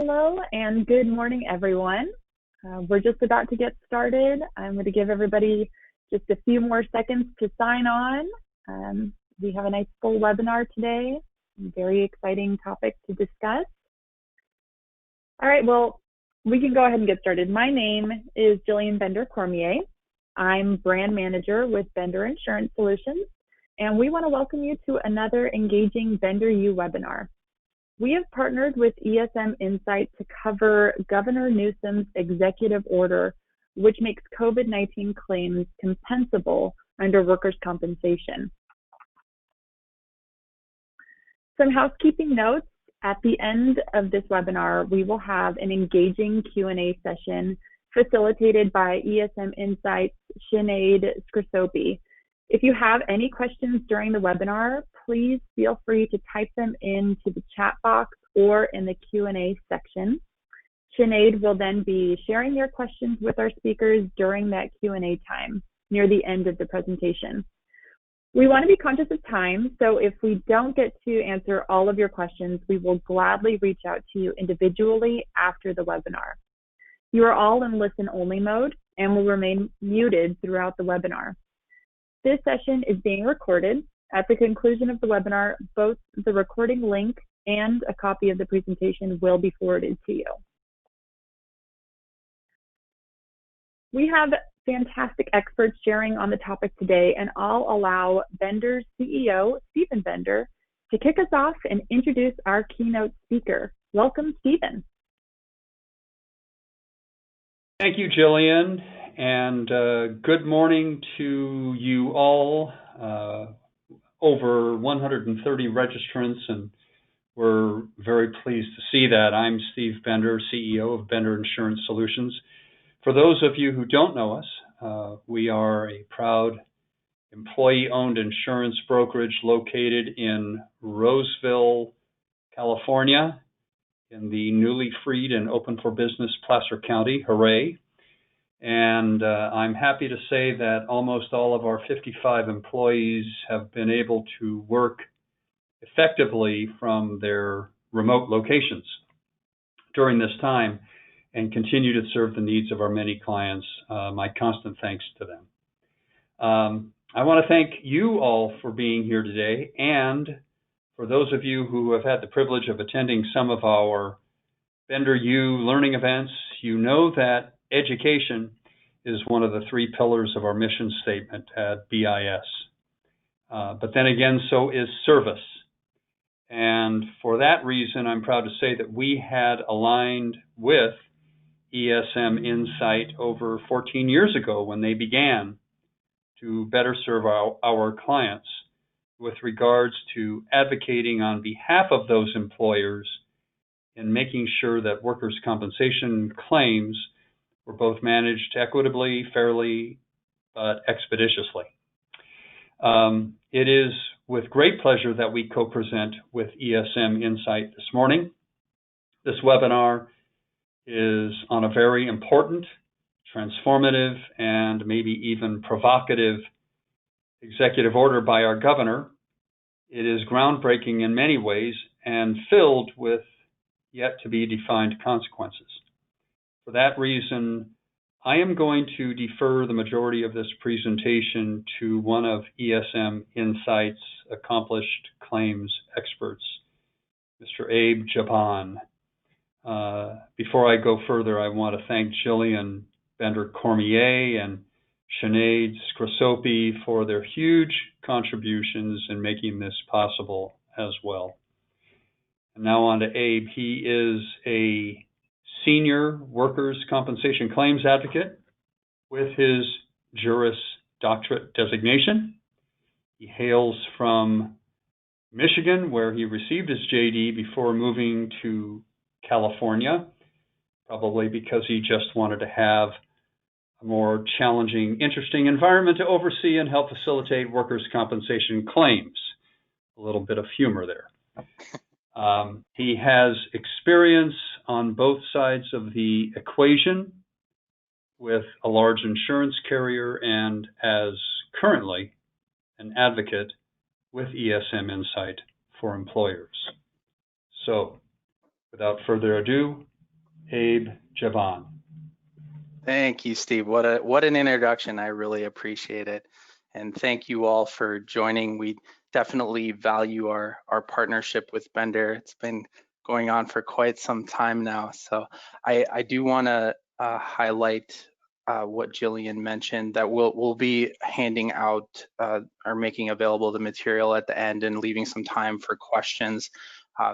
Hello and good morning, everyone. We're just about to get started. I'm going to give everybody just a few more seconds to sign on. We have a nice full webinar today, a very exciting topic to discuss. All right, well, we can go ahead and get started. My name is Jillian Bender-Cormier. I'm brand manager with Bender Insurance Solutions, and we want to welcome you to another engaging BenderU webinar. We have partnered with ESM INSITE to cover Governor Newsom's executive order, which makes COVID-19 claims compensable under workers' compensation. Some housekeeping notes. At the end of this webinar, we will have an engaging Q&A session facilitated by ESM INSITE's Sinead Scrisopi. If you have any questions during the webinar, please feel free to type them into the chat box or in the Q&A section. Sinead will then be sharing your questions with our speakers during that Q&A time near the end of the presentation. We want to be conscious of time, so if we don't get to answer all of your questions, we will gladly reach out to you individually after the webinar. You are all in listen-only mode and will remain muted throughout the webinar. This session is being recorded. At the conclusion of the webinar, both the recording link and a copy of the presentation will be forwarded to you. We have fantastic experts sharing on the topic today, and I'll allow Bender's CEO, Stephen Bender, to kick us off and introduce our keynote speaker. Welcome, Stephen. Thank you, Jillian, and good morning to you all. Over 130 registrants, and we're very pleased to see that. I'm Steve Bender, CEO of Bender Insurance Solutions. For those of you who don't know us, we are a proud employee-owned insurance brokerage located in Roseville, California, in the newly freed and open for business Placer County. Hooray. And I'm happy to say that almost all of our 55 employees have been able to work effectively from their remote locations during this time and continue to serve the needs of our many clients. My constant thanks to them. I want to thank you all for being here today, and for those of you who have had the privilege of attending some of our BenderU learning events, you know that education is one of the three pillars of our mission statement at BIS. But then again, so is service. And for that reason, I'm proud to say that we had aligned with ESM INSITE over 14 years ago when they began to better serve our clients with regards to advocating on behalf of those employers in making sure that workers' compensation claims were both managed equitably, fairly, but expeditiously. It is with great pleasure that we co-present with ESM INSITE this morning. This webinar is on a very important, transformative, and maybe even provocative executive order by our governor. It is groundbreaking in many ways and filled with yet to be defined consequences. For that reason, I am going to defer the majority of this presentation to one of ESM INSITE's accomplished claims experts, Mr. Abe Jabhan. Before I go further, I want to thank Jillian Bender-Cormier and Sinead Scrisopi for their huge contributions in making this possible as well. And now on to Abe. He is a senior workers' compensation claims advocate with his Juris Doctorate designation. He hails from Michigan, where he received his JD before moving to California, probably because he just wanted to have a more challenging, interesting environment to oversee and help facilitate workers' compensation claims. A little bit of humor there. He has experience on both sides of the equation with a large insurance carrier and as currently an advocate with ESM INSITE for employers. So Without further ado, Abe Jabhan. Thank you, Steve. What an introduction. I really appreciate it. And thank you all for joining. We definitely value our partnership with Bender. It's been going on for quite some time now. So I do want to highlight what Jillian mentioned, that we'll be handing out or making available the material at the end and leaving some time for questions.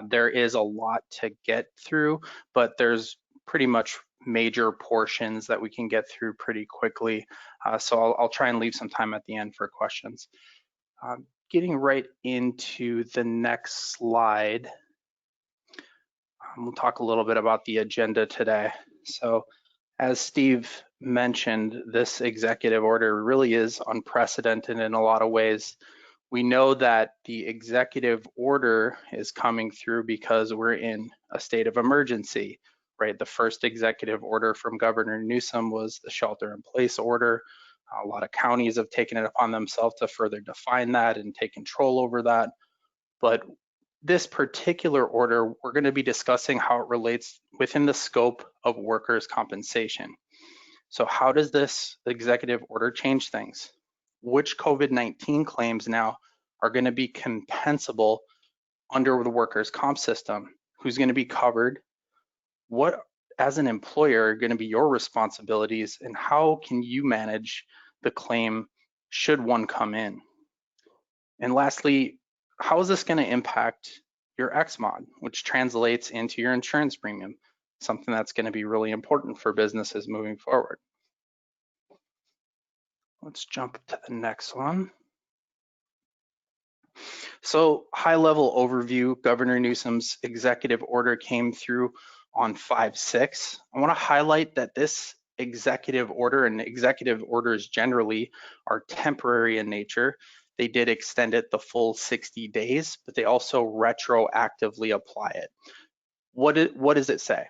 There is a lot to get through, but there's pretty much major portions that we can get through pretty quickly. So I'll try and leave some time at the end for questions. Getting right into the next slide, we'll talk a little bit about the agenda today. So as Steve mentioned, this executive order really is unprecedented in a lot of ways. We know that the executive order is coming through because we're in a state of emergency, right? The first executive order from Governor Newsom was the shelter-in-place order. A lot of counties have taken it upon themselves to further define that and take control over that. But this particular order, we're going to be discussing how it relates within the scope of workers' compensation. So how does this executive order change things? Which COVID-19 claims now are going to be compensable under the workers' comp system? Who's going to be covered? What, as an employer, are going to be your responsibilities, and how can you manage the claim should one come in? And lastly, how is this going to impact your XMOD, which translates into your insurance premium, something that's going to be really important for businesses moving forward. Let's jump to the next one. So high-level overview, Governor Newsom's executive order came through on 5/6. I want to highlight that this executive order, and executive orders generally, are temporary in nature. They did extend it the full 60 days, but they also retroactively apply it. What does it say?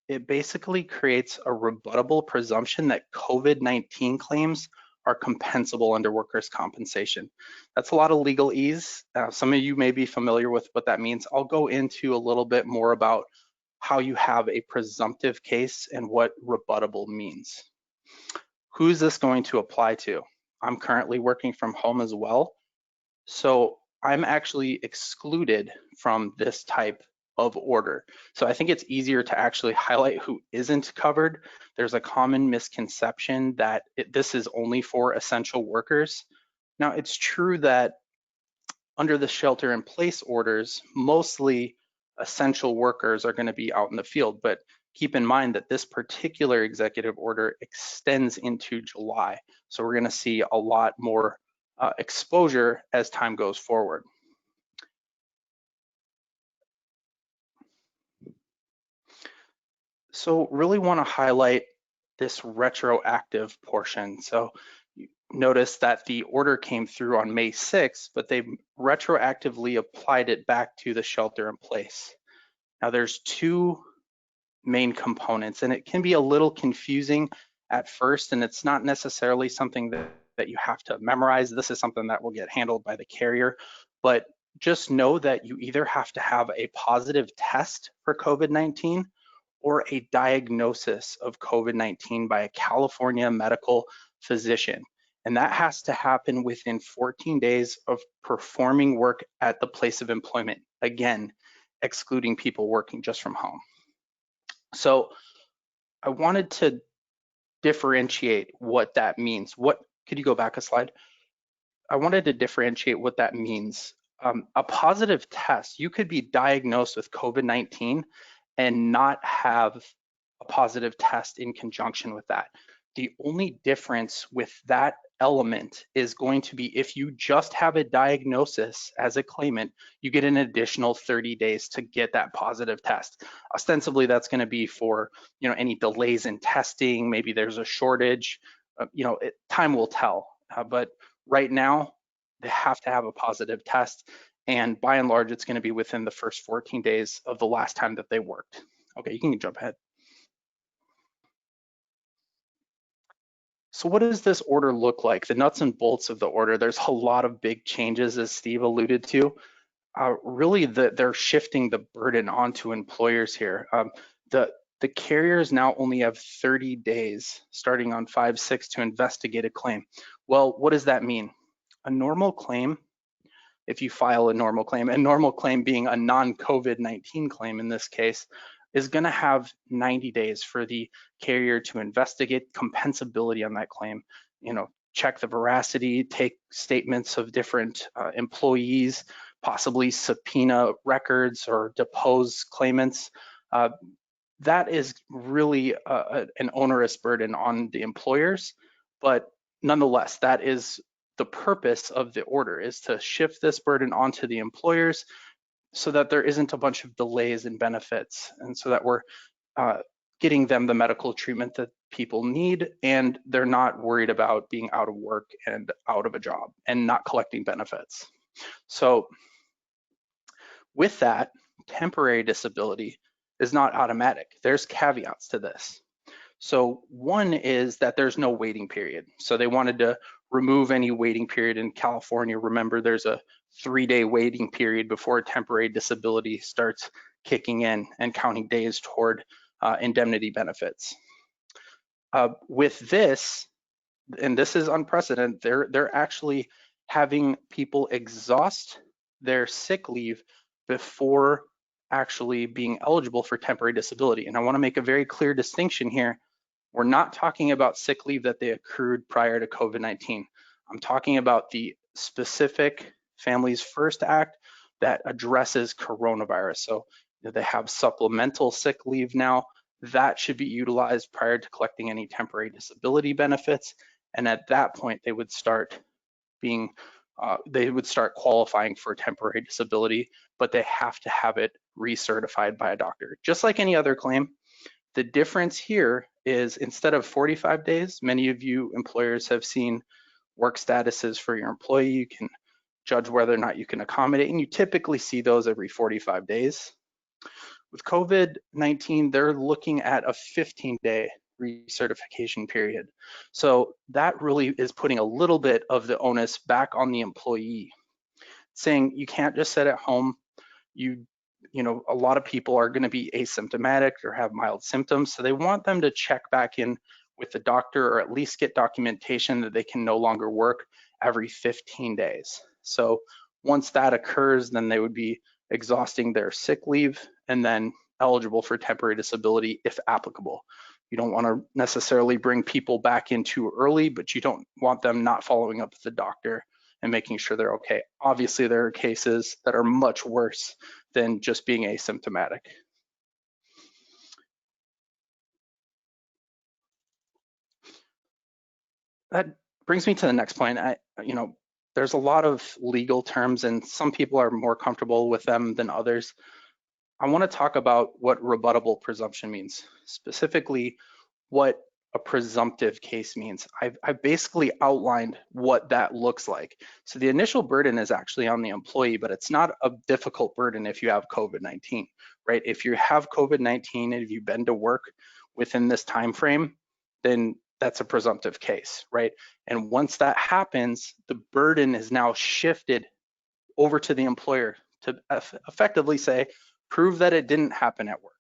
It basically creates a rebuttable presumption that COVID-19 claims are compensable under workers' compensation. That's a lot of legalese. Some of you may be familiar with what that means. I'll go into a little bit more about how you have a presumptive case and what rebuttable means. Who's this going to apply to? I'm currently working from home as well, so I'm actually excluded from this type of order. So I think it's easier to actually highlight who isn't covered. There's a common misconception that this is only for essential workers. Now, it's true that under the shelter-in-place orders, mostly essential workers are going to be out in the field, but keep in mind that this particular executive order extends into July. So we're going to see a lot more exposure as time goes forward. So really want to highlight this retroactive portion. So you notice that the order came through on May 6th, but they retroactively applied it back to the shelter in place. Now there's two main components, and it can be a little confusing at first, and it's not necessarily something that you have to memorize. This is something that will get handled by the carrier, but just know that you either have to have a positive test for COVID-19 or a diagnosis of COVID-19 by a California medical physician. And that has to happen within 14 days of performing work at the place of employment. Again, excluding people working just from home. So I wanted to differentiate what that means. Could you go back a slide? I wanted to differentiate what that means. A positive test, you could be diagnosed with COVID-19 and not have a positive test in conjunction with that. The only difference with that element is going to be if you just have a diagnosis as a claimant, you get an additional 30 days to get that positive test. Ostensibly, that's going to be for any delays in testing. Maybe there's a shortage. Time will tell. But right now, they have to have a positive test. And by and large, it's going to be within the first 14 days of the last time that they worked. Okay, you can jump ahead. So what does this order look like? The nuts and bolts of the order, there's a lot of big changes, as Steve alluded to. really they're shifting the burden onto employers here. The carriers now only have 30 days starting on 5/6 to investigate a claim. Well, what does that mean? A normal claim, if you file a normal claim being a non-COVID-19 claim in this case, is going to have 90 days for the carrier to investigate compensability on that claim. Check the veracity, take statements of different employees, possibly subpoena records or depose claimants. That is really an onerous burden on the employers, but nonetheless, that is the purpose of the order, is to shift this burden onto the employers so that there isn't a bunch of delays in benefits, and so that we're getting them the medical treatment that people need, and they're not worried about being out of work and out of a job and not collecting benefits. So with that, temporary disability is not automatic. There's caveats to this. So one is that there's no waiting period. So they wanted to remove any waiting period in California. Remember, there's a 3-day waiting period before temporary disability starts kicking in and counting days toward indemnity benefits. With this, and this is unprecedented, they're actually having people exhaust their sick leave before actually being eligible for temporary disability. And I want to make a very clear distinction here. We're not talking about sick leave that they accrued prior to COVID-19. I'm talking about the specific Families First Act that addresses coronavirus. So they have supplemental sick leave now. That should be utilized prior to collecting any temporary disability benefits. And at that point, they would start qualifying for temporary disability, but they have to have it recertified by a doctor, just like any other claim. The difference here is, instead of 45 days, many of you employers have seen work statuses for your employee. You can judge whether or not you can accommodate, and you typically see those every 45 days. With COVID-19, they're looking at a 15-day recertification period. So that really is putting a little bit of the onus back on the employee, saying you can't just sit at home. A lot of people are going to be asymptomatic or have mild symptoms, so they want them to check back in with the doctor, or at least get documentation that they can no longer work every 15 days. So once that occurs, then they would be exhausting their sick leave and then eligible for temporary disability if applicable. You don't want to necessarily bring people back in too early, but you don't want them not following up with the doctor and making sure they're okay. Obviously, there are cases that are much worse than just being asymptomatic. That brings me to the next point. There's a lot of legal terms, and some people are more comfortable with them than others. I want to talk about what rebuttable presumption means, specifically what a presumptive case means. I've basically outlined what that looks like. So the initial burden is actually on the employee, but it's not a difficult burden if you have COVID-19, right? If you have COVID-19 and if you've been to work within this time frame, then that's a presumptive case, right? And once that happens, the burden is now shifted over to the employer to effectively say, prove that it didn't happen at work.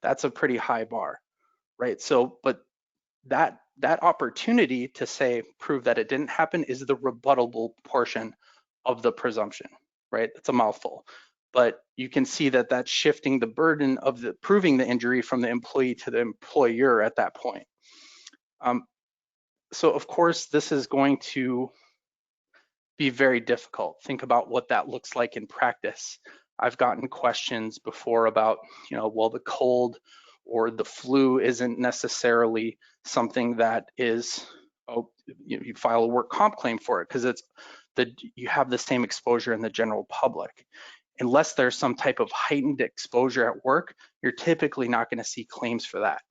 That's a pretty high bar, right? So, but that opportunity to say, prove that it didn't happen, is the rebuttable portion of the presumption, right? It's a mouthful, but you can see that that's shifting the burden of proving the injury from the employee to the employer at that point. So of course, this is going to be very difficult. Think about what that looks like in practice. I've gotten questions before about, well, the cold or the flu isn't necessarily something that is, you file a work comp claim for it because you have the same exposure in the general public. Unless there's some type of heightened exposure at work, you're typically not going to see claims for that.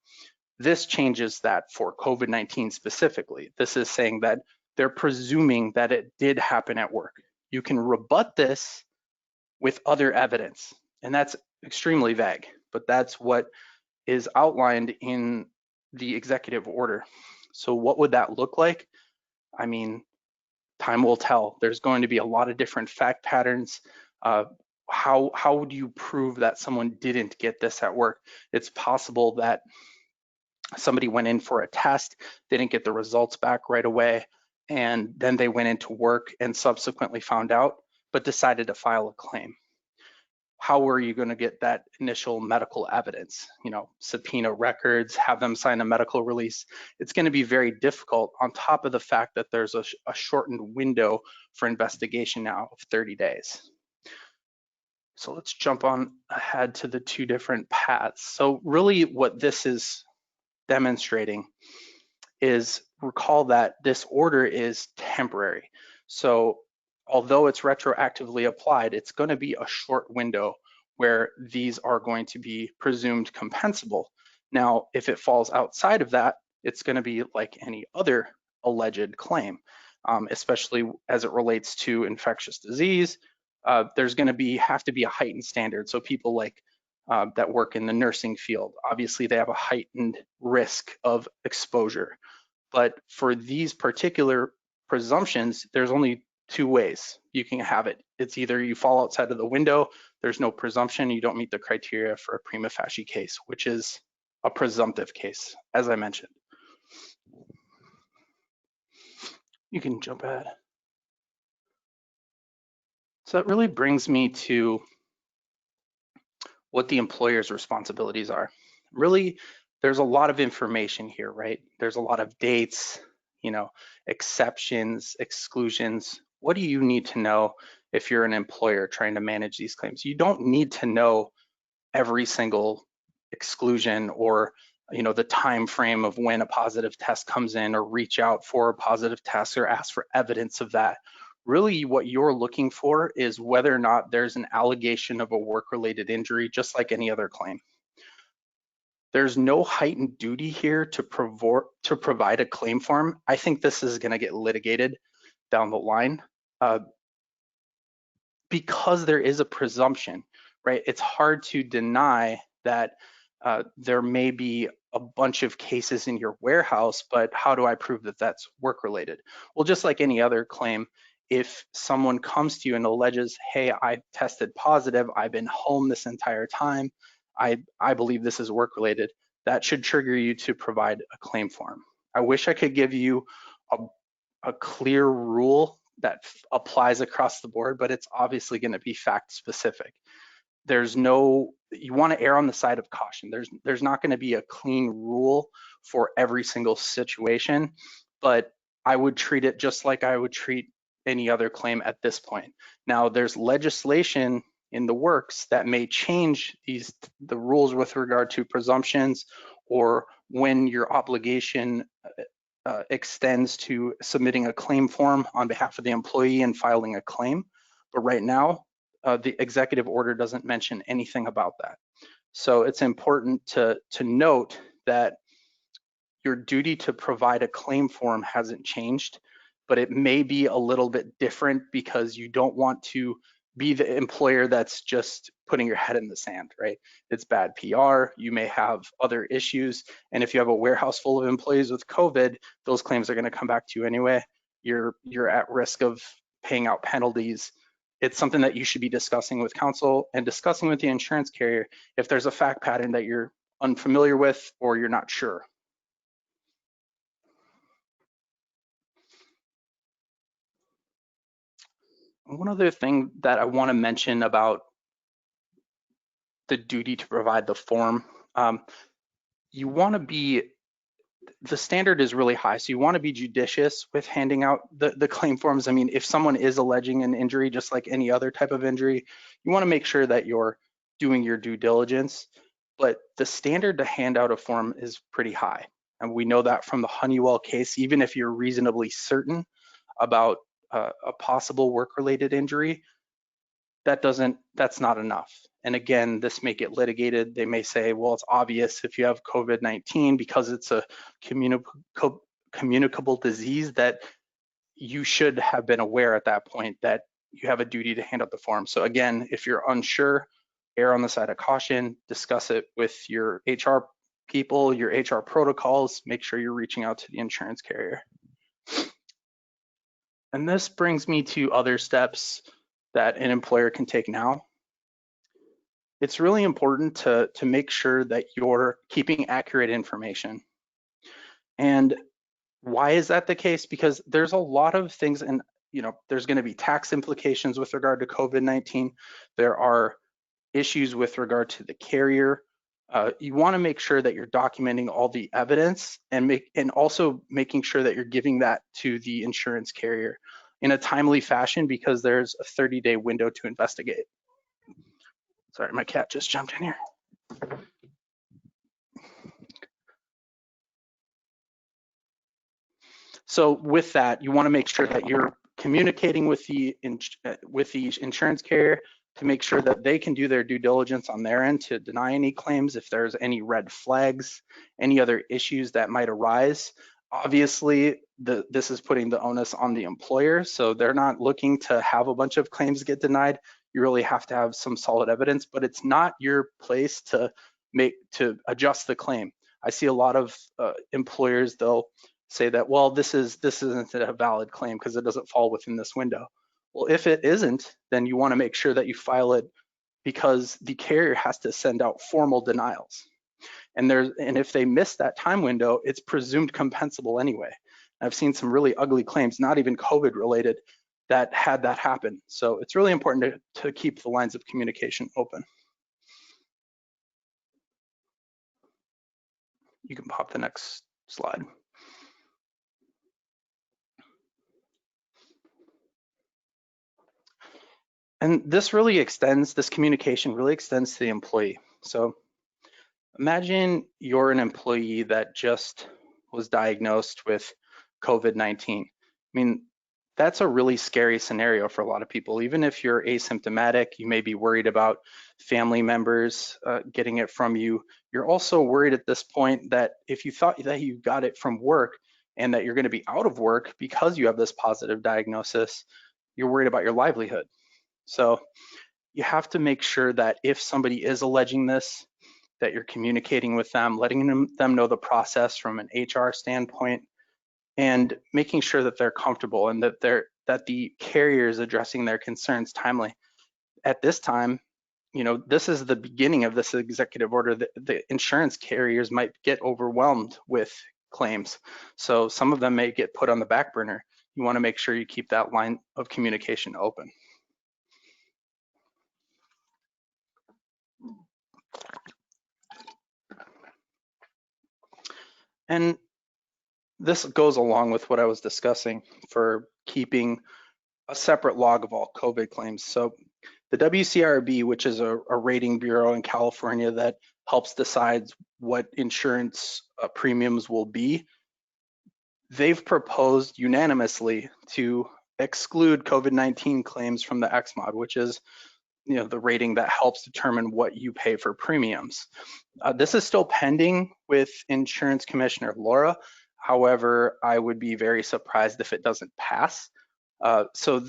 This changes that for COVID-19 specifically. This is saying that they're presuming that it did happen at work. You can rebut this with other evidence, and that's extremely vague, but that's what is outlined in the executive order. So what would that look like? I mean, time will tell. There's going to be a lot of different fact patterns. How do you prove that someone didn't get this at work? It's possible that somebody went in for a test, didn't get the results back right away, and then they went into work and subsequently found out, but decided to file a claim. How are you going to get that initial medical evidence? You know, subpoena records, have them sign a medical release. It's going to be very difficult, on top of the fact that there's a shortened window for investigation now of 30 days. So let's jump on ahead to the two different paths. So really what this is demonstrating is, recall that this order is temporary. So although it's retroactively applied, it's going to be a short window where these are going to be presumed compensable. Now, if it falls outside of that, it's going to be like any other alleged claim, especially as it relates to infectious disease. There's going to have to be a heightened standard. So people like that work in the nursing field, obviously they have a heightened risk of exposure. But for these particular presumptions, there's only two ways you can have it. It's either you fall outside of the window, there's no presumption, you don't meet the criteria for a prima facie case, which is a presumptive case, as I mentioned. You can jump ahead. So that really brings me to what the employer's responsibilities are. Really, there's a lot of information here, right? There's a lot of dates, you know, exceptions, exclusions. What do you need to know if you're an employer trying to manage these claims? You don't need to know every single exclusion or, you know, the time frame of when a positive test comes in, or reach out for a positive test or ask for evidence of that. Really, what you're looking for is whether or not there's an allegation of a work-related injury, just like any other claim. There's no heightened duty here to provide a claim form. I think this is going to get litigated down the line because there is a presumption, right? It's hard to deny that there may be a bunch of cases in your warehouse, but how do I prove that that's work-related? Well, just like any other claim, if someone comes to you and alleges, hey, I tested positive, I've been home this entire time, I believe this is work-related, that should trigger you to provide a claim form. I wish I could give you a clear rule that applies across the board, but it's obviously going to be fact-specific. There's no, you want to err on the side of caution. There's not going to be a clean rule for every single situation, but I would treat it just like I would treat any other claim at this point. Now, there's legislation in the works that may change the rules with regard to presumptions, or when your obligation extends to submitting a claim form on behalf of the employee and filing a claim. But right now, the executive order doesn't mention anything about that. So it's important to note that your duty to provide a claim form hasn't changed, but it may be a little bit different because you don't want to be the employer that's just putting your head in the sand, right? It's bad PR, you may have other issues, and if you have a warehouse full of employees with COVID, those claims are gonna come back to you anyway. You're at risk of paying out penalties. It's something that you should be discussing with counsel and discussing with the insurance carrier if there's a fact pattern that you're unfamiliar with or you're not sure. One other thing that I want to mention about the duty to provide the form, you want to be, the standard is really high, so you want to be judicious with handing out the claim forms. I mean, if someone is alleging an injury, just like any other type of injury, you want to make sure that you're doing your due diligence, but the standard to hand out a form is pretty high. And we know that from the Honeywell case. Even if you're reasonably certain about a possible work-related injury, that's not enough. And again, this may get litigated. They may say, well, it's obvious if you have COVID-19 because it's a communicable disease that you should have been aware at that point that you have a duty to hand out the form. So again, if you're unsure, err on the side of caution, discuss it with your HR people, your HR protocols, make sure you're reaching out to the insurance carrier. And this brings me to other steps that an employer can take now. It's really important to make sure that you're keeping accurate information. And why is that the case? Because there's a lot of things, and there's going to be tax implications with regard to COVID-19. There are issues with regard to the carrier. You want to make sure that you're documenting all the evidence and also making sure that you're giving that to the insurance carrier in a timely fashion, because there's a 30-day window to investigate. Sorry, my cat just jumped in here. So with that, you want to make sure that you're communicating with the insurance carrier to make sure that they can do their due diligence on their end to deny any claims if there's any red flags, any other issues that might arise. Obviously, this is putting the onus on the employer, so they're not looking to have a bunch of claims get denied. You really have to have some solid evidence, but it's not your place to adjust the claim. I see a lot of employers, they'll say that, well, this isn't a valid claim because it doesn't fall within this window. Well, if it isn't, then you want to make sure that you file it, because the carrier has to send out formal denials. And if they miss that time window, it's presumed compensable anyway. I've seen some really ugly claims, not even COVID related, that had that happen. So it's really important to keep the lines of communication open. You can pop the next slide. And this communication really extends to the employee. So imagine you're an employee that just was diagnosed with COVID-19. I mean, that's a really scary scenario for a lot of people. Even if you're asymptomatic, you may be worried about family members getting it from you. You're also worried at this point that if you thought that you got it from work and that you're going to be out of work because you have this positive diagnosis, you're worried about your livelihood. So you have to make sure that if somebody is alleging this, that you're communicating with them, letting them know the process from an HR standpoint, and making sure that they're comfortable and that the carrier is addressing their concerns timely. At this time, this is the beginning of this executive order. The insurance carriers might get overwhelmed with claims, so some of them may get put on the back burner. You want to make sure you keep that line of communication open. And this goes along with what I was discussing for keeping a separate log of all COVID claims. So the WCRB, which is a rating bureau in California that helps decide what insurance premiums will be, they've proposed unanimously to exclude COVID-19 claims from the XMOD, which is the rating that helps determine what you pay for premiums. This is still pending with Insurance Commissioner Laura. However, I would be very surprised if it doesn't pass. So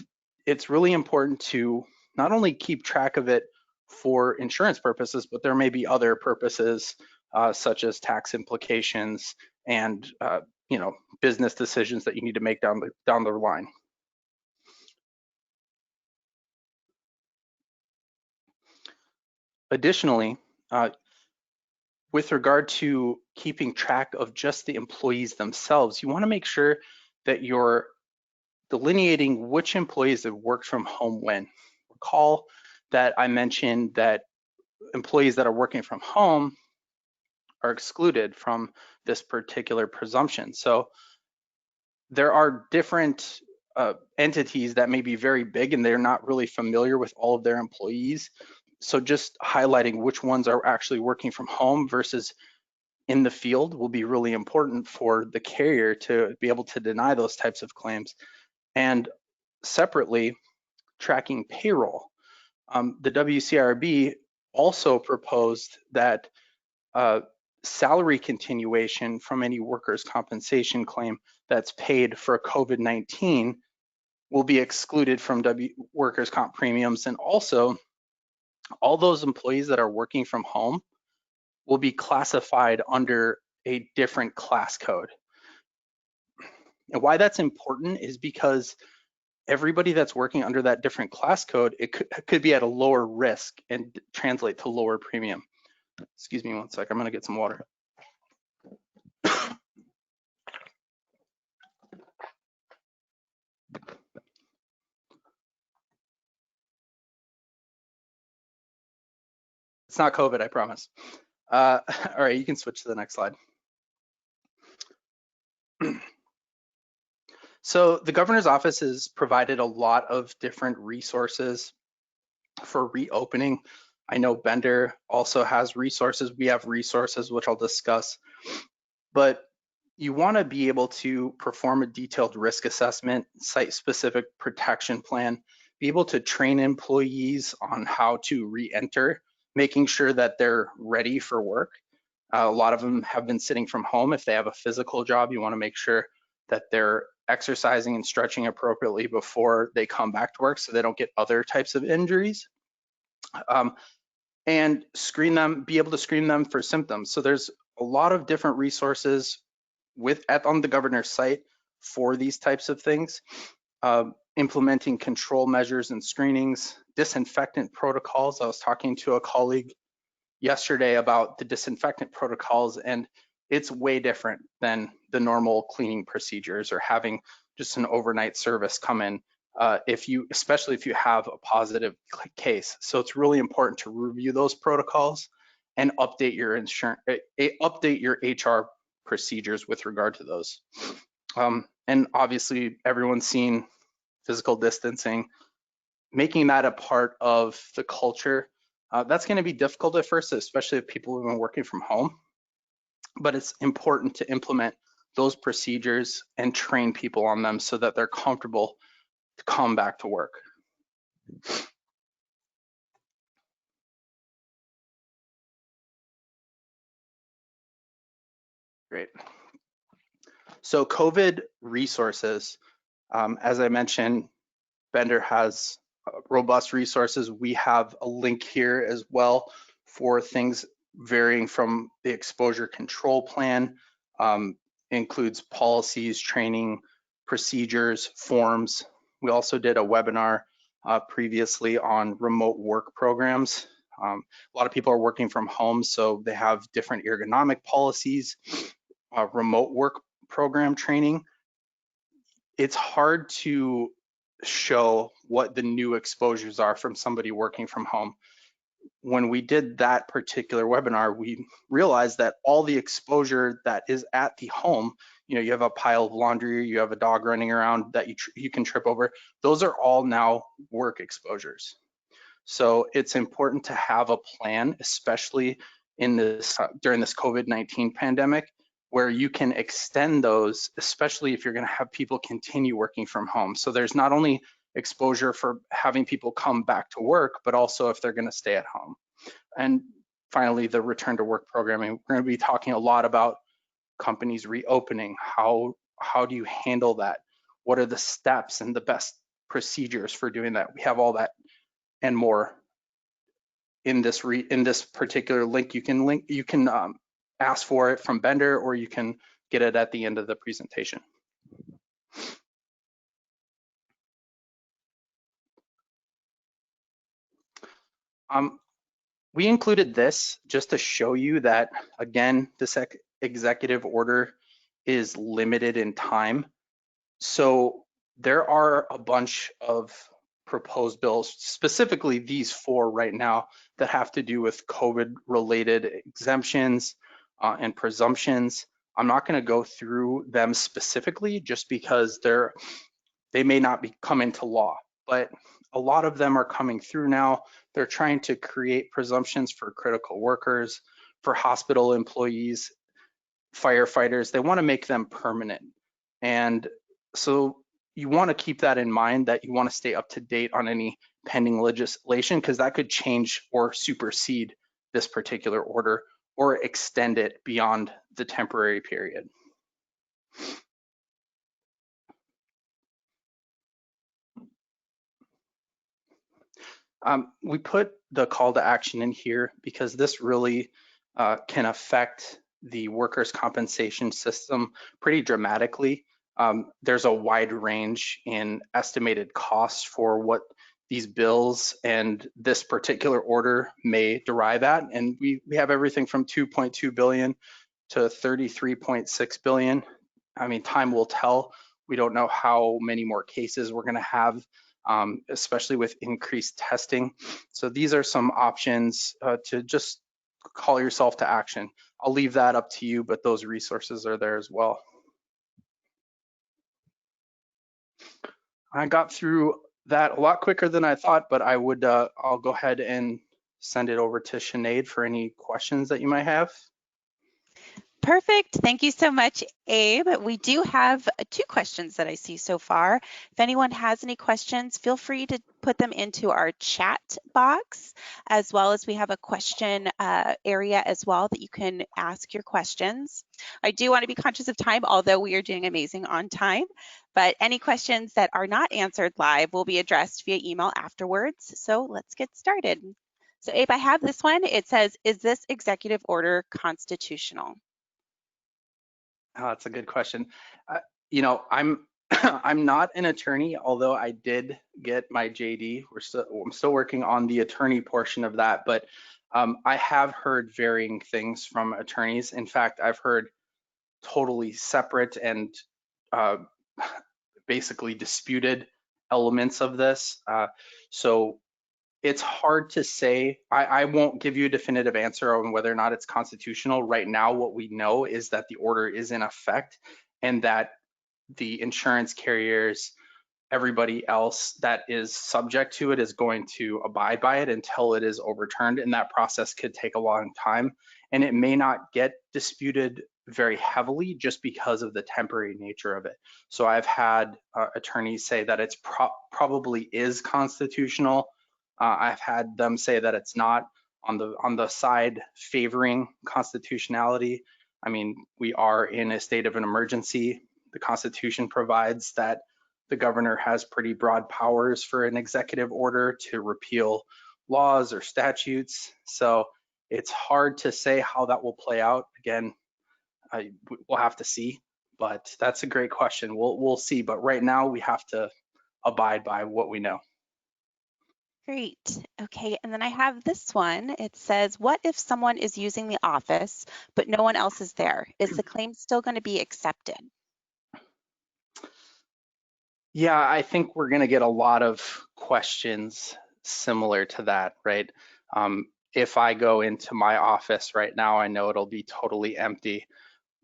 it's really important to not only keep track of it for insurance purposes, but there may be other purposes such as tax implications and business decisions that you need to make down the line. Additionally, with regard to keeping track of just the employees themselves, you want to make sure that you're delineating which employees have worked from home when. Recall that I mentioned that employees that are working from home are excluded from this particular presumption. So there are different entities that may be very big and they're not really familiar with all of their employees. So just highlighting which ones are actually working from home versus in the field will be really important for the carrier to be able to deny those types of claims. And separately, tracking payroll. The WCRB also proposed that salary continuation from any workers' compensation claim that's paid for COVID-19 will be excluded from workers' comp premiums, and also all those employees that are working from home will be classified under a different class code. And why that's important is because everybody that's working under that different class code, it could be at a lower risk and translate to lower premium. Excuse me one sec, I'm gonna get some water. It's not COVID, I promise. All right, you can switch to the next slide. So the governor's office has provided a lot of different resources for reopening. I know Bender also has resources. We have resources, which I'll discuss. But you want to be able to perform a detailed risk assessment, site-specific protection plan, be able to train employees on how to re-enter, making sure that they're ready for work. A lot of them have been sitting from home. If they have a physical job, you want to make sure that they're exercising and stretching appropriately before they come back to work so they don't get other types of injuries. And screen them, be able to screen them for symptoms. So there's a lot of different resources on the governor's site for these types of things. Implementing control measures and screenings, disinfectant protocols. I was talking to a colleague yesterday about the disinfectant protocols, and it's way different than the normal cleaning procedures or having just an overnight service come in, especially if you have a positive case. So it's really important to review those protocols and update your HR procedures with regard to those. And obviously everyone's seen physical distancing, making that a part of the culture. That's going to be difficult at first, especially if people have been working from home, but it's important to implement those procedures and train people on them so that they're comfortable to come back to work. Great. So COVID resources, as I mentioned, Bender has robust resources. We have a link here as well for things varying from the exposure control plan, includes policies, training, procedures, forms. We also did a webinar previously on remote work programs. A lot of people are working from home, so they have different ergonomic policies, remote work program training. It's hard to show what the new exposures are from somebody working from home. When we did that particular webinar, we realized that all the exposure that is at the home, you have a pile of laundry, you have a dog running around that you can trip over, those are all now work exposures. So it's important to have a plan, especially in this during this COVID-19 pandemic, where you can extend those, especially if you're going to have people continue working from home. So there's not only exposure for having people come back to work, but also if they're going to stay at home. And finally, the return to work programming. We're going to be talking a lot about companies reopening. How do you handle that? What are the steps and the best procedures for doing that? We have all that and more in this particular link. You can ask for it from Bender, or you can get it at the end of the presentation. We included this just to show you that, again, this executive order is limited in time. So there are a bunch of proposed bills, specifically these 4 right now, that have to do with COVID-related exemptions and presumptions. I'm not going to go through them specifically just because they may not come into law, but a lot of them are coming through now. They're trying to create presumptions for critical workers, for hospital employees, firefighters. They want to make them permanent. And so you want to keep that in mind, that you want to stay up to date on any pending legislation, because that could change or supersede this particular order or extend it beyond the temporary period. We put the call to action in here because this really can affect the workers' compensation system pretty dramatically. there's a wide range in estimated costs for what these bills and this particular order may derive at. And we have everything from 2.2 billion to 33.6 billion. I mean, time will tell. We don't know how many more cases we're going to have, especially with increased testing. So these are some options to just call yourself to action. I'll leave that up to you, but those resources are there as well. I got through that a lot quicker than I thought, but I'll go ahead and send it over to Sinead for any questions that you might have. Perfect. Thank you so much, Abe. We do have 2 questions that I see so far. If anyone has any questions, feel free to put them into our chat box, as well as we have a question area as well that you can ask your questions. I do want to be conscious of time, although we are doing amazing on time, but any questions that are not answered live will be addressed via email afterwards. So let's get started. So Abe, I have this one. It says, is this executive order constitutional? Oh, that's a good question. You know, I'm I'm not an attorney, although I did get my JD. I'm still working on the attorney portion of that, but I have heard varying things from attorneys. In fact, I've heard totally separate and basically disputed elements of this. So it's hard to say. I won't give you a definitive answer on whether or not it's constitutional. Right now, what we know is that the order is in effect and that the insurance carriers, everybody else that is subject to it is going to abide by it until it is overturned. And that process could take a long time. And it may not get disputed very heavily just because of the temporary nature of it. So I've had attorneys say that it's probably is constitutional. I've had them say that it's not, on the side favoring constitutionality. I mean, we are in a state of an emergency. The Constitution provides that the governor has pretty broad powers for an executive order to repeal laws or statutes. So it's hard to say how that will play out. Again, we'll have to see, but that's a great question. We'll see, but right now we have to abide by what we know. Great. Okay, and then I have this one. It says, what if someone is using the office, but no one else is there? Is the claim still going to be accepted? Yeah, I think we're going to get a lot of questions similar to that, right? If I go into my office right now, I know it'll be totally empty.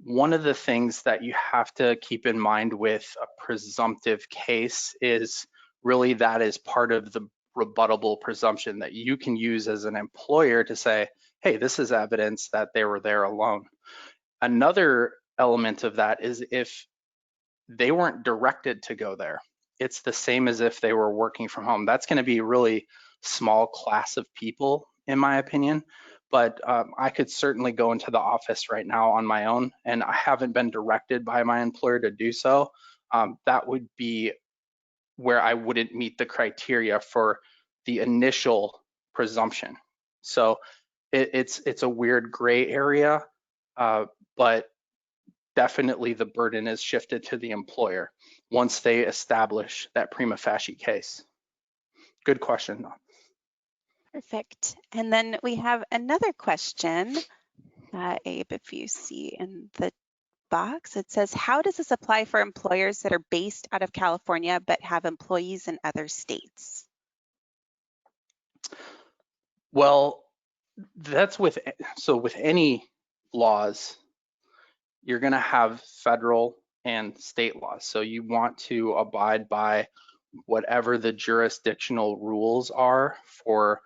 One of the things that you have to keep in mind with a presumptive case is really that is part of the rebuttable presumption that you can use as an employer to say, hey, this is evidence that they were there alone. Another element of that is if they weren't directed to go there. It's the same as if they were working from home. That's going to be a really small class of people, in my opinion. But I could certainly go into the office right now on my own, and I haven't been directed by my employer to do so. That would be where I wouldn't meet the criteria for the initial presumption. So it's a weird gray area, but definitely the burden is shifted to the employer once they establish that prima facie case. Good question. Perfect. And then we have another question, Abe, if you see in the box, it says, how does this apply for employers that are based out of California but have employees in other states? Well, that's with any laws, you're going to have federal and state laws. So you want to abide by whatever the jurisdictional rules are for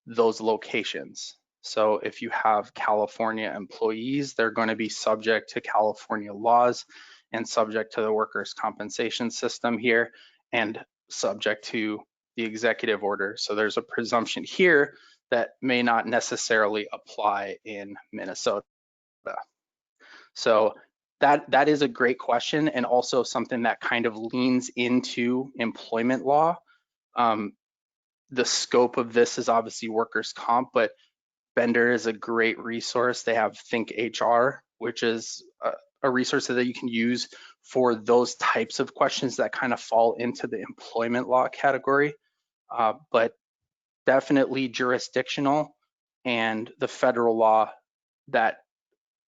those locations. So if you have California employees, they're going to be subject to California laws and subject to the workers' compensation system here and subject to the executive order. So there's a presumption here that may not necessarily apply in Minnesota. So that is a great question, and also something that kind of leans into employment law. The scope of this is obviously workers' comp, but Bender is a great resource. They have Think HR, which is a resource that you can use for those types of questions that kind of fall into the employment law category, but definitely jurisdictional and the federal law that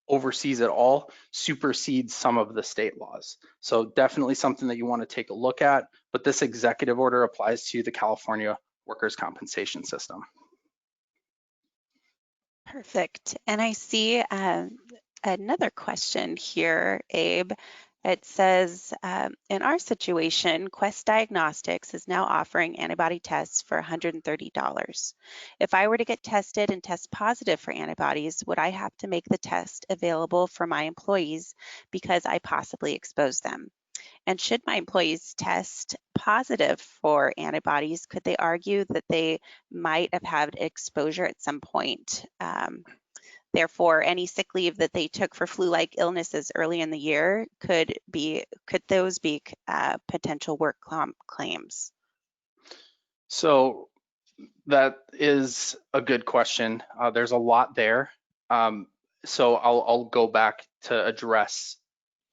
oversees it all supersedes some of the state laws. So definitely something that you want to take a look at, but this executive order applies to the California workers' compensation system. Perfect. And I see another question here, Abe. It says, in our situation, Quest Diagnostics is now offering antibody tests for $130. If I were to get tested and test positive for antibodies, would I have to make the test available for my employees because I possibly exposed them? And should my employees test positive for antibodies, could they argue that they might have had exposure at some point? Therefore, any sick leave that they took for flu-like illnesses early in the year could those be potential work comp claims? So that is a good question. There's a lot there. So I'll go back to address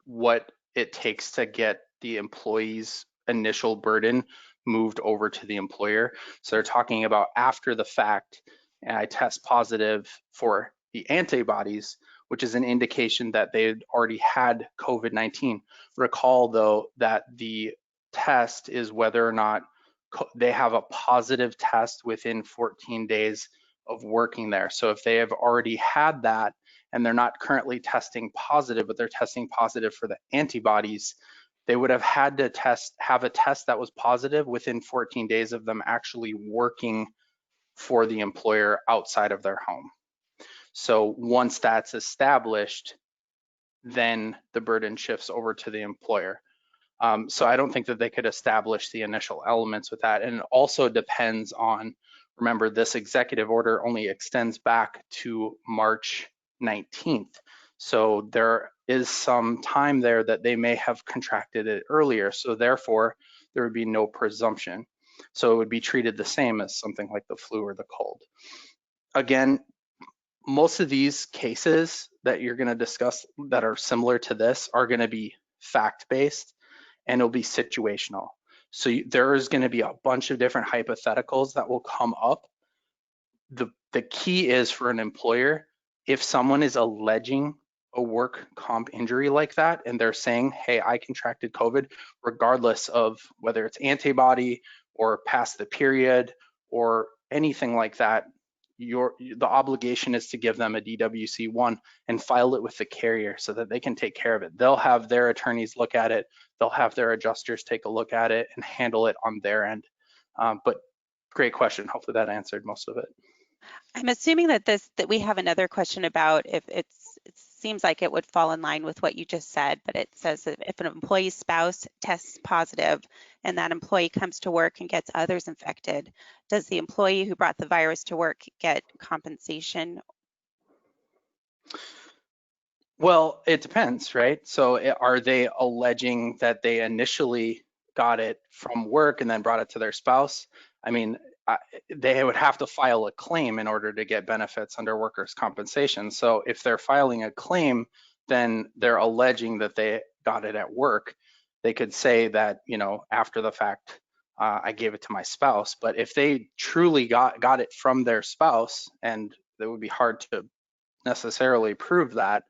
what it takes to get the employee's initial burden moved over to the employer. So they're talking about after the fact, and I test positive for the antibodies, which is an indication that they had already had COVID-19. Recall though that the test is whether or not they have a positive test within 14 days of working there. So if they have already had that and they're not currently testing positive, but they're testing positive for the antibodies, they would have had to have a test that was positive within 14 days of them actually working for the employer outside of their home. So once that's established, then the burden shifts over to the employer. So I don't think that they could establish the initial elements with that. And it also depends on, remember, this executive order only extends back to March 19th. So there is some time there that they may have contracted it earlier. So therefore, there would be no presumption. So it would be treated the same as something like the flu or the cold. Again, most of these cases that you're going to discuss that are similar to this are going to be fact-based and it'll be situational. So there is going to be a bunch of different hypotheticals that will come up. The key is for an employer, if someone is alleging a work comp injury like that and they're saying, hey, I contracted COVID, regardless of whether it's antibody or past the period or anything like that, the obligation is to give them a DWC-1 and file it with the carrier so that they can take care of it. They'll have their attorneys look at it, they'll have their adjusters take a look at it and handle it on their end. But great question. Hopefully that answered most of it. I'm assuming that we have another question about if it seems like it would fall in line with what you just said, but it says that if an employee's spouse tests positive and that employee comes to work and gets others infected, does the employee who brought the virus to work get compensation? Well, it depends, right? So are they alleging that they initially got it from work and then brought it to their spouse? I mean, they would have to file a claim in order to get benefits under workers' compensation. So if they're filing a claim, then they're alleging that they got it at work. They could say that, you know, after the fact, I gave it to my spouse. But if they truly got it from their spouse, and it would be hard to necessarily prove that,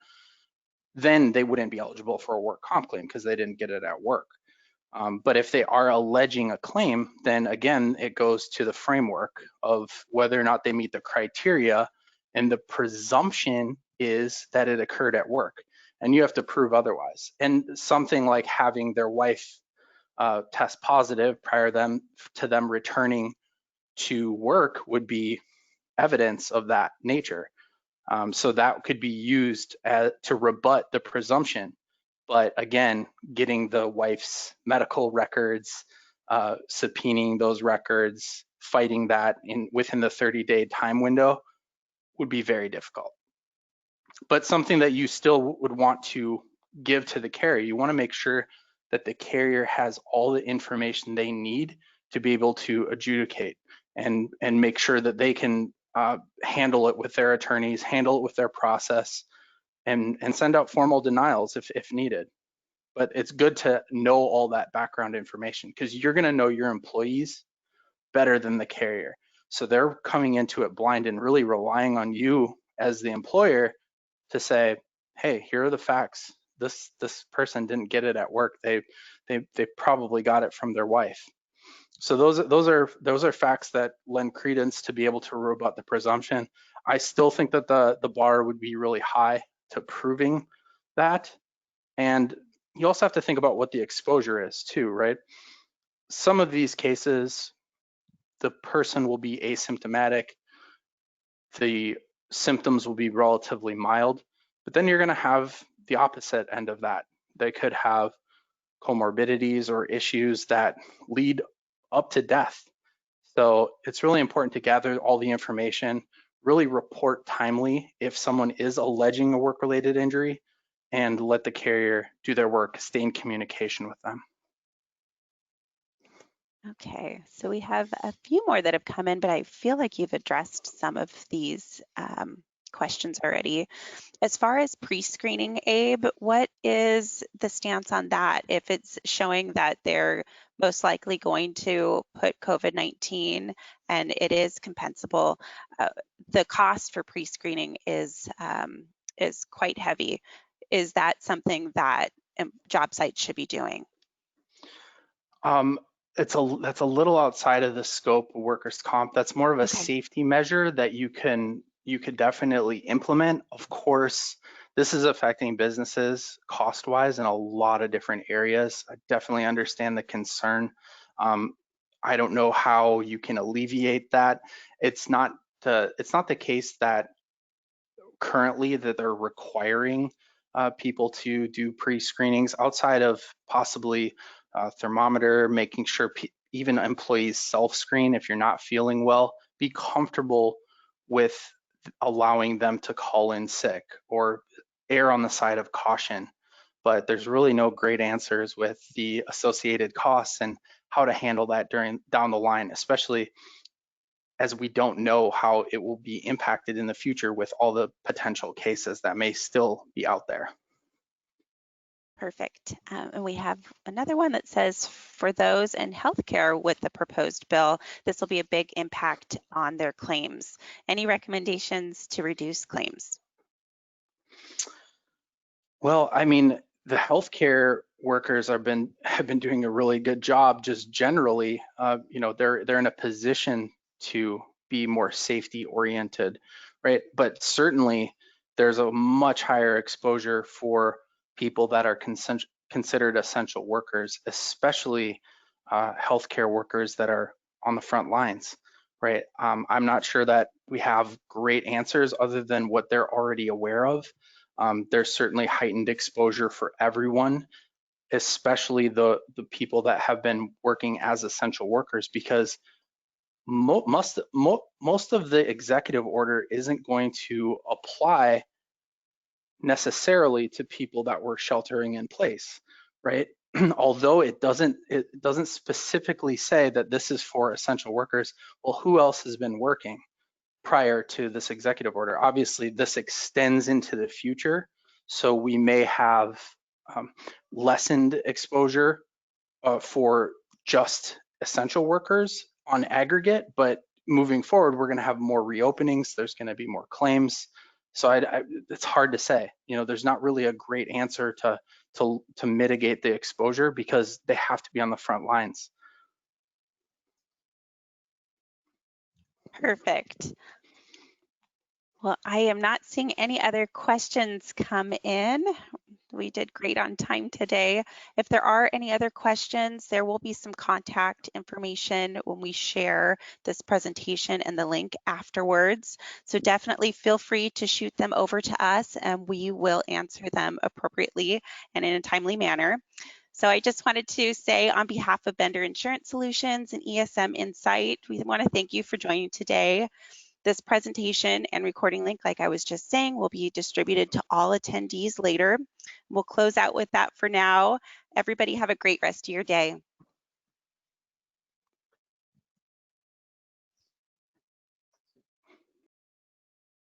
then they wouldn't be eligible for a work comp claim because they didn't get it at work. But if they are alleging a claim, then again, it goes to the framework of whether or not they meet the criteria, and the presumption is that it occurred at work, and you have to prove otherwise. And something like having their wife test positive prior to them returning to work would be evidence of that nature. So that could be used to rebut the presumption. But again, getting the wife's medical records, subpoenaing those records, fighting that within the 30-day time window would be very difficult. But something that you still would want to give to the carrier, you want to make sure that the carrier has all the information they need to be able to adjudicate and make sure that they can handle it with their attorneys, handle it with their process, and send out formal denials if needed. but it's good to know all that background information because you're going to know your employees better than the carrier. So they're coming into it blind and really relying on you as the employer to say, hey, here are the facts. This person didn't get it at work. They probably got it from their wife. So those are facts that lend credence to be able to rebut the presumption. I still think that the bar would be really high to proving that. And you also have to think about what the exposure is too, right? Some of these cases, the person will be asymptomatic, the symptoms will be relatively mild, but then you're going to have the opposite end of that. They could have comorbidities or issues that lead up to death. So it's really important to gather all the information, really report timely if someone is alleging a work-related injury, and let the carrier do their work, stay in communication with them. Okay, so we have a few more that have come in, but I feel like you've addressed some of these questions already. As far as pre-screening, Abe, what is the stance on that? If it's showing that they're most likely going to put COVID-19 and it is compensable, the cost for pre-screening is quite heavy. Is that something that job sites should be doing? That's a little outside of the scope of workers' comp. That's more of a safety measure that you could definitely implement. Of course, this is affecting businesses cost-wise in a lot of different areas. I definitely understand the concern. I don't know how you can alleviate that. It's not the case that currently that they're requiring people to do pre-screenings outside of possibly thermometer, making sure even employees self-screen if you're not feeling well. Be comfortable with allowing them to call in sick or err on the side of caution. But there's really no great answers with the associated costs and how to handle that down the line, especially as we don't know how it will be impacted in the future with all the potential cases that may still be out there. Perfect. And we have another one that says, for those in healthcare with the proposed bill, this will be a big impact on their claims. Any recommendations to reduce claims? Well, I mean, the healthcare workers have been doing a really good job just generally. You know, they're in a position to be more safety oriented, right? But certainly there's a much higher exposure for people that are considered essential workers, especially healthcare workers that are on the front lines, right? I'm not sure that we have great answers other than what they're already aware of. There's certainly heightened exposure for everyone, especially the people that have been working as essential workers, because most of the executive order isn't going to apply necessarily to people that were sheltering in place, right? Although it doesn't specifically say that this is for essential workers. Well, who else has been working prior to this executive order? Obviously, this extends into the future, so we may have lessened exposure for just essential workers on aggregate, but moving forward, we're going to have more reopenings. There's going to be more claims. So it's hard to say. You know, there's not really a great answer to mitigate the exposure because they have to be on the front lines. Perfect. Well, I am not seeing any other questions come in. We did great on time today. If there are any other questions, there will be some contact information when we share this presentation and the link afterwards. So definitely feel free to shoot them over to us and we will answer them appropriately and in a timely manner. So I just wanted to say on behalf of Bender Insurance Solutions and ESM INSITE, we want to thank you for joining today. This presentation and recording link, like I was just saying, will be distributed to all attendees later. We'll close out with that for now. Everybody have a great rest of your day.